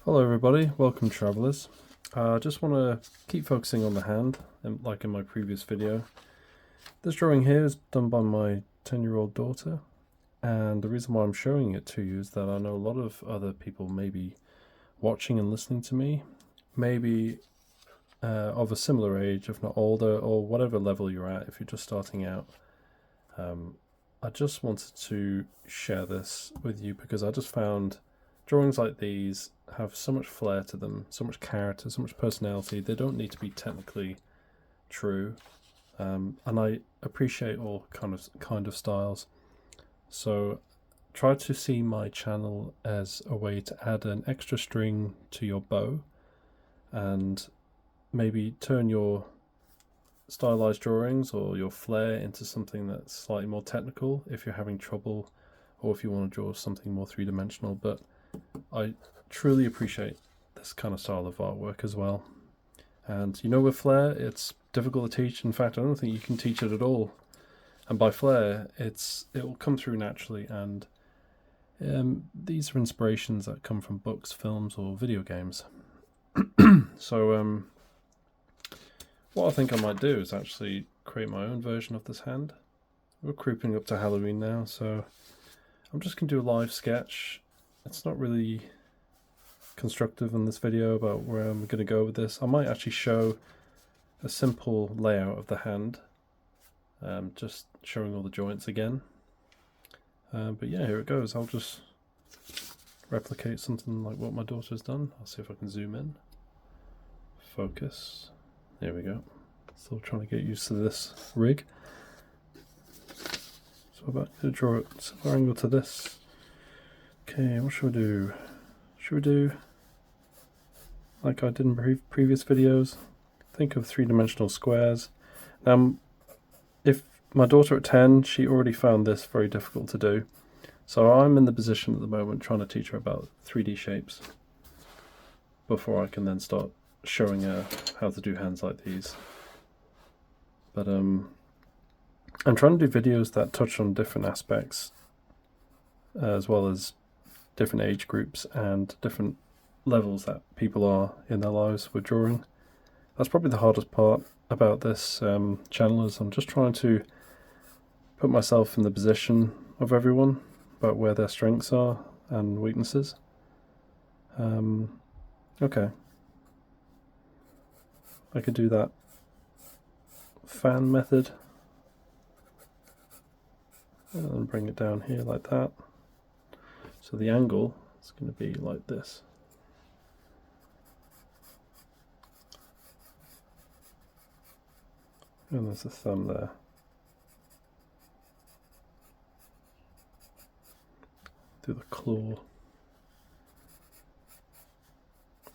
Hello everybody, welcome travellers. I just want to keep focusing on the hand, like in my previous video. This drawing here is done by my 10-year-old daughter, and the reason why I'm showing it to you is that I know a lot of other people may be watching and listening to me, maybe of a similar age, if not older, or whatever level you're at if you're just starting out. I just wanted to share this with you because I just found drawings like these have so much flair to them, so much character, so much personality. They don't need to be technically true, and I appreciate all kind of styles. So try to see my channel as a way to add an extra string to your bow and maybe turn your stylized drawings or your flair into something that's slightly more technical if you're having trouble, or if you want to draw something more three-dimensional. But I truly appreciate this kind of style of artwork as well. And you know, with flair, it's difficult to teach. In fact, I don't think you can teach it at all. And by flair, it will come through naturally. And these are inspirations that come from books, films, or video games. So what I think I might do is actually create my own version of this hand. We're creeping up to Halloween now, so I'm just going to do a live sketch. It's not really constructive in this video about where I'm going to go with this. I might actually show a simple layout of the hand, just showing all the joints again. But yeah, here it goes. I'll just replicate something like what my daughter's done. I'll see if I can zoom in. Focus. There we go. Still trying to get used to this rig. So I'm about to draw a similar angle to this. Okay, what should we do? Should we do like I did in previous videos? Think of three-dimensional squares. Now, if my daughter at 10, she already found this very difficult to do. So I'm in the position at the moment trying to teach her about 3D shapes before I can then start showing her how to do hands like these. But I'm trying to do videos that touch on different aspects, as well as different age groups and different levels that people are in their lives with drawing. That's probably the hardest part about this channel, is I'm just trying to put myself in the position of everyone about where their strengths are and weaknesses. Okay. I could do that fan method and bring it down here like that. So the angle is going to be like this. And there's a thumb there. Do the claw.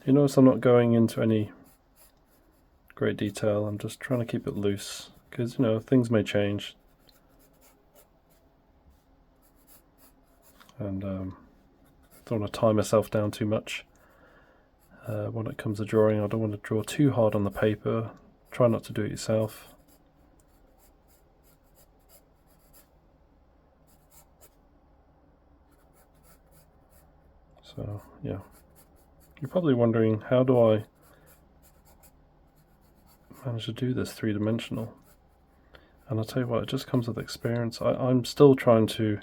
You notice I'm not going into any great detail. I'm just trying to keep it loose because, you know, things may change. And don't want to tie myself down too much when it comes to drawing. I don't want to draw too hard on the paper. Try not to do it yourself. So yeah, you're probably wondering, how do I manage to do this three-dimensional? And I'll tell you what, it just comes with experience. I'm still trying to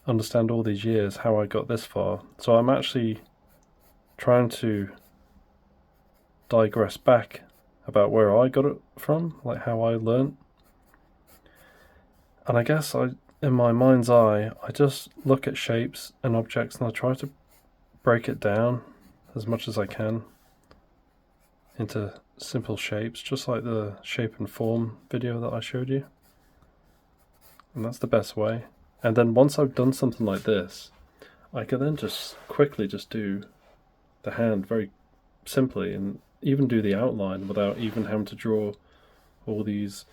understand all these years how I got this far. So I'm actually trying to digress back about where I got it from, like how I learnt. And I guess in my mind's eye, I just look at shapes and objects and I try to break it down as much as I can into simple shapes, just like the shape and form video that I showed you. And that's the best way. And then once I've done something like this, I can then just quickly just do the hand very simply and even do the outline without even having to draw all these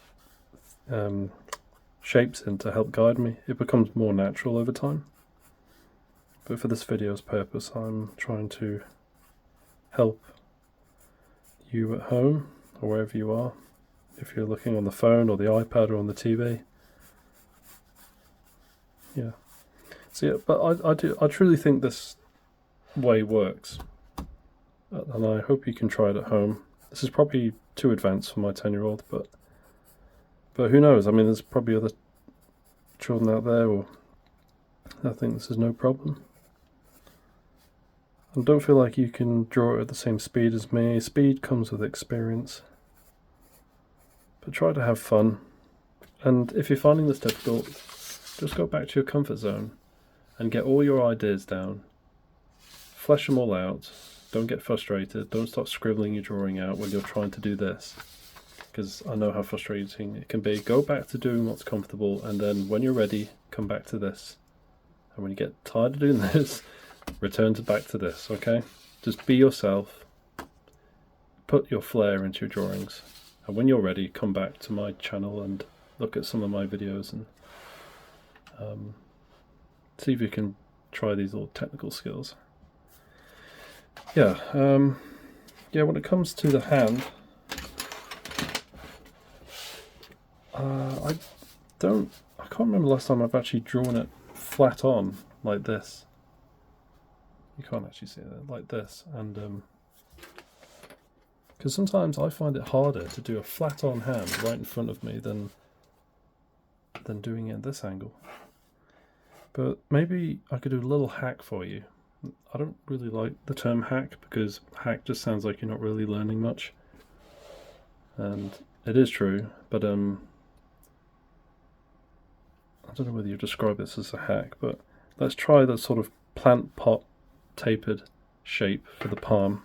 shapes in to help guide me. It becomes more natural over time. But for this video's purpose, I'm trying to help you at home or wherever you are, if you're looking on the phone or the iPad or on the TV. Yeah. So yeah, but I truly think this way works. and I hope you can try it at home. This is probably too advanced for my 10-year-old, but who knows? I mean, there's probably other children out there or I think this is no problem. And don't feel like you can draw it at the same speed as me. Speed comes with experience. But try to have fun. And if you're finding this difficult, just go back to your comfort zone and get all your ideas down. Flesh them all out. Don't get frustrated. Don't start scribbling your drawing out when you're trying to do this, because I know how frustrating it can be. Go back to doing what's comfortable, and then when you're ready, come back to this. And when you get tired of doing this, return back to this, okay? Just be yourself. Put your flair into your drawings. And when you're ready, come back to my channel and look at some of my videos and see if you can try these little technical skills. Yeah, when it comes to the hand, I can't remember the last time I've actually drawn it flat on like this. You can't actually see it like this, and because sometimes I find it harder to do a flat on hand right in front of me than doing it at this angle. But maybe I could do a little hack for you. I don't really like the term hack, because hack just sounds like you're not really learning much. And it is true, but I don't know whether you describe this as a hack, but let's try the sort of plant pot tapered shape for the palm.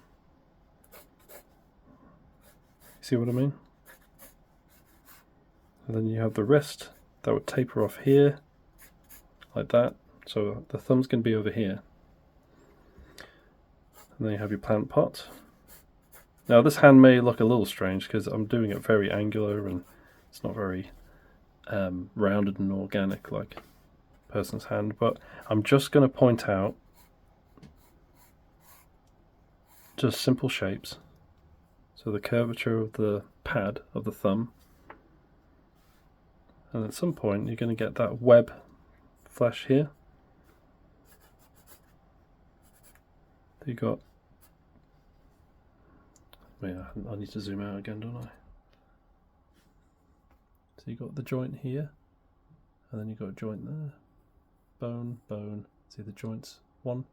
See what I mean? And then you have the wrist that would taper off here, like that. So the thumb's going to be over here. And then you have your plant pot. Now this hand may look a little strange because I'm doing it very angular and it's not very rounded and organic like a person's hand, but I'm just going to point out just simple shapes. So the curvature of the pad of the thumb, and at some point you're going to get that web flesh here. You got, I need to zoom out again, don't I? So you got the joint here, and then you got a joint there, bone, bone. See the joints, 1,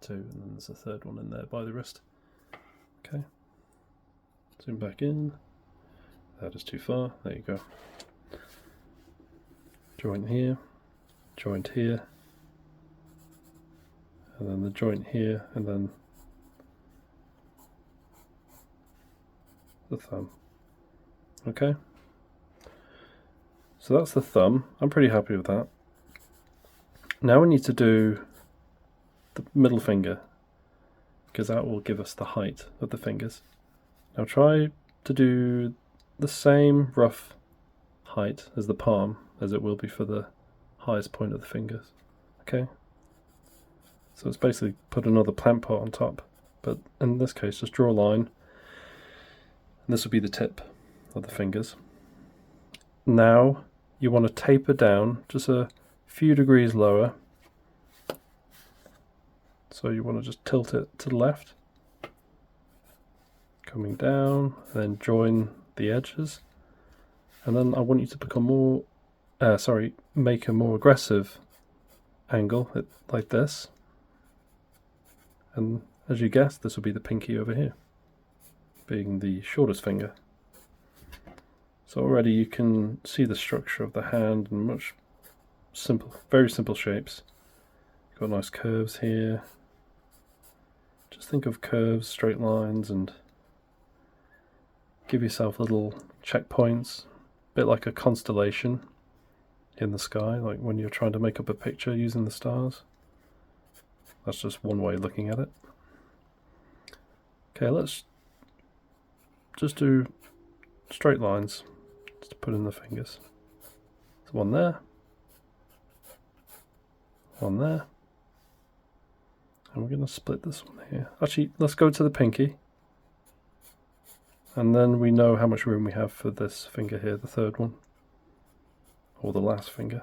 2, and then there's a third one in there by the wrist. Okay. Zoom back in. That is too far. There you go. Joint here, and then the joint here, and then the thumb. Okay. So that's the thumb. I'm pretty happy with that. Now we need to do the middle finger, because that will give us the height of the fingers. Now try to do the same rough height as the palm as it will be for the highest point of the fingers. Okay? So it's basically put another plant pot on top, but in this case just draw a line, and this will be the tip of the fingers. Now you want to taper down just a few degrees lower, so you want to just tilt it to the left, coming down, and then join the edges, and then I want you to become more make a more aggressive angle like this, and as you guessed, this will be the pinky over here, being the shortest finger. So already you can see the structure of the hand in much simple, very simple shapes. You've got nice curves here. Just think of curves, straight lines, and give yourself little checkpoints, a bit like a constellation in the sky, like when you're trying to make up a picture using the stars. That's just one way of looking at it. Okay, let's just do straight lines just to put in the fingers. So one there, one there, and we're going to split this one here. Actually, let's go to the pinky, and then we know how much room we have for this finger here, the third one, or the last finger.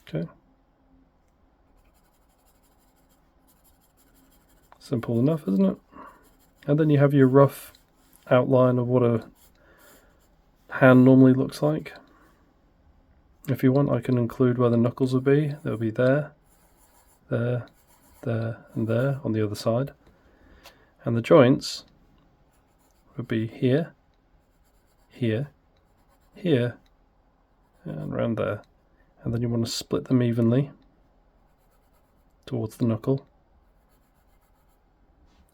Okay. Simple enough, isn't it? And then you have your rough outline of what a hand normally looks like. If you want, I can include where the knuckles will be. They'll be there, there, there, and there on the other side. And the joints would be here, here, here, and around there. And then you want to split them evenly towards the knuckle.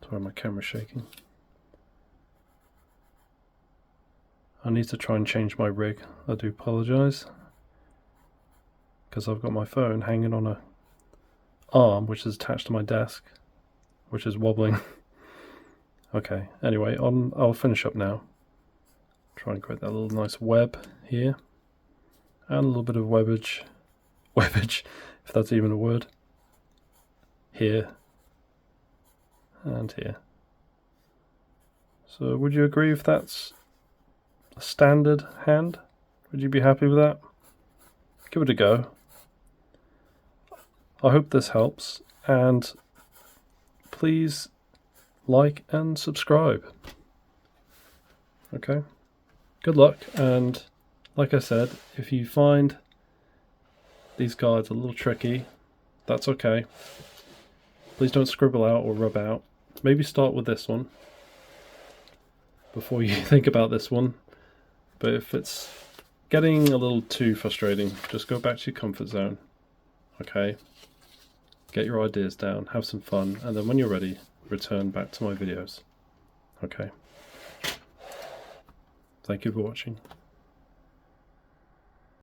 Sorry, my camera's shaking. I need to try and change my rig. I do apologise, because I've got my phone hanging on a arm which is attached to my desk, which is wobbling. Okay, anyway, I'll finish up now. Try and create that little nice web here, and a little bit of webbage, if that's even a word, here and here. So would you agree if that's a standard hand? Would you be happy with that? Give it a go. I hope this helps, and please like and subscribe. Okay, good luck, and like I said, if you find these guides a little tricky, that's okay. Please don't scribble out or rub out. Maybe start with this one before you think about this one. But if it's getting a little too frustrating, just go back to your comfort zone. Okay? Get your ideas down, have some fun, and then when you're ready, return back to my videos. Okay? Thank you for watching.